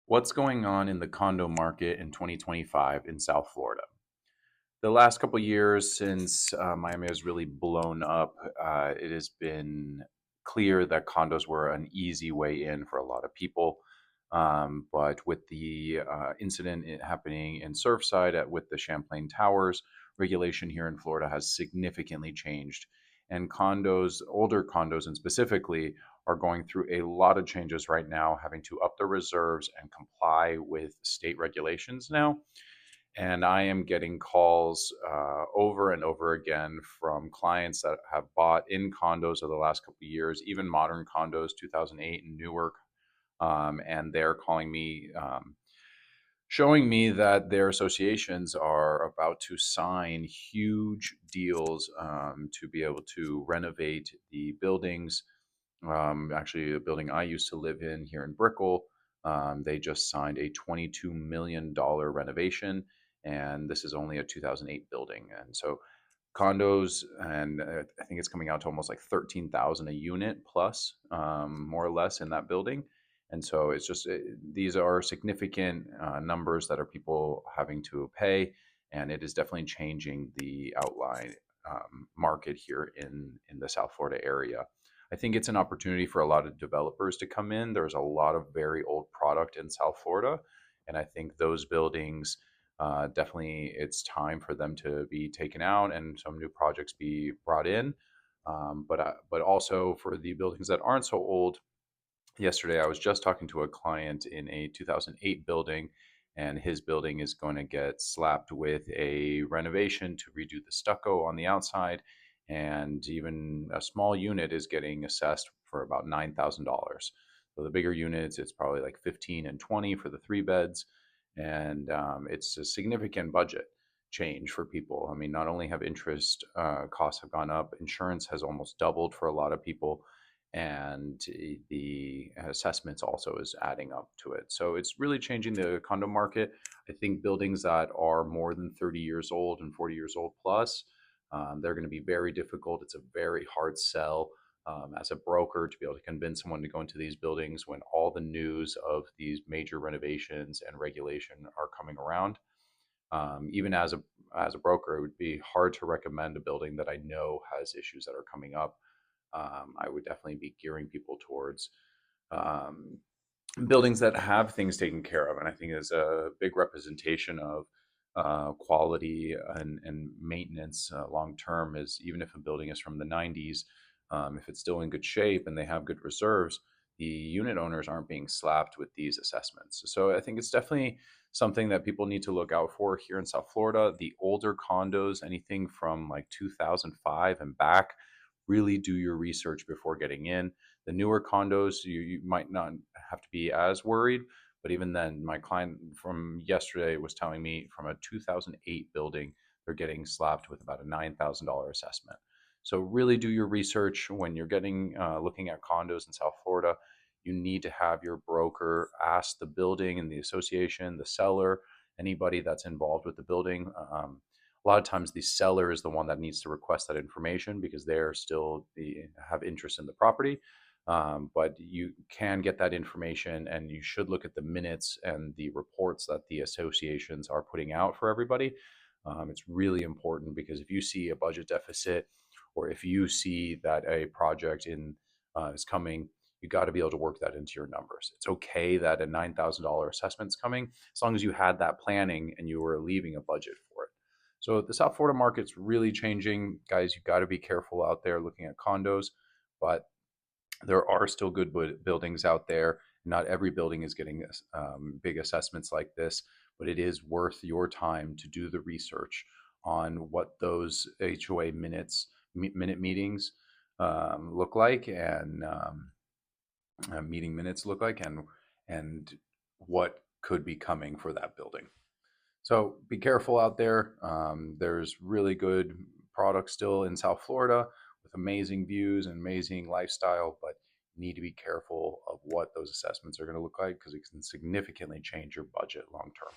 What's going on in the condo market in 2025 in South Florida? The last couple years since Miami has really blown up, it has been clear that condos were an easy way in for a lot of people. But with the incident happening in Surfside with the Champlain Towers, regulation here in Florida has significantly changed. And condos, older condos and specifically, are going through a lot of changes right now, having to up their reserves and comply with state regulations now. And I am getting calls over and over again from clients that have bought in condos over the last couple of years, even modern condos, 2008 and newer. And they're calling me, showing me that their associations are about to sign huge deals to be able to renovate the buildings. Actually, the building I used to live in here in Brickell, they just signed a $22 million renovation, and this is only a 2008 building. And so condos, and I think it's coming out to almost like 13,000 a unit plus, more or less in that building. And so these are significant numbers that are people having to pay, and it is definitely changing the outline market here in the South Florida area. I think it's an opportunity for a lot of developers to come in. There's a lot of very old product in South Florida, and I think those buildings, definitely it's time for them to be taken out and some new projects be brought in. But also for the buildings that aren't so old. Yesterday, I was just talking to a client in a 2008 building, and his building is going to get slapped with a renovation to redo the stucco on the outside. And even a small unit is getting assessed for about $9,000. So the bigger units, it's probably like 15 and 20 for the three beds. And it's a significant budget change for people. I mean, not only have interest costs have gone up, insurance has almost doubled for a lot of people, and the assessments also is adding up to it. So it's really changing the condo market. I think buildings that are more than 30 years old and 40 years old plus, they're going to be very difficult. It's a very hard sell as a broker to be able to convince someone to go into these buildings when all the news of these major renovations and regulation are coming around. Even as a broker, it would be hard to recommend a building that I know has issues that are coming up. I would definitely be gearing people towards um, buildings that have things taken care of. And I think is a big representation of quality and maintenance long term is even if a building is from the 90s, if it's still in good shape and they have good reserves, the unit owners aren't being slapped with these assessments. So I think it's definitely something that people need to look out for here in South Florida. The older condos, anything from like 2005 and back, really do your research before getting in. The newer condos, you might not have to be as worried, but even then, my client from yesterday was telling me from a 2008 building, they're getting slapped with about a $9,000 assessment. So really do your research when you're getting looking at condos in South Florida. You need to have your broker ask the building and the association, the seller, anybody that's involved with the building. A lot of times the seller is the one that needs to request that information because have interest in the property. But you can get that information, and you should look at the minutes and the reports that the associations are putting out for everybody. It's really important because if you see a budget deficit, or if you see that a project is coming, you got to be able to work that into your numbers. It's okay that a $9,000 assessment is coming as long as you had that planning and you were leaving a budget for it. So the South Florida market's really changing, guys. You got to be careful out there looking at condos, but there are still good buildings out there. Not every building is getting big assessments like this, but it is worth your time to do the research on what those HOA minute meetings look like, and meeting minutes look like, and what could be coming for that building. So be careful out there. There's really good products still in South Florida with amazing views and amazing lifestyle, but you need to be careful of what those assessments are going to look like because it can significantly change your budget long term.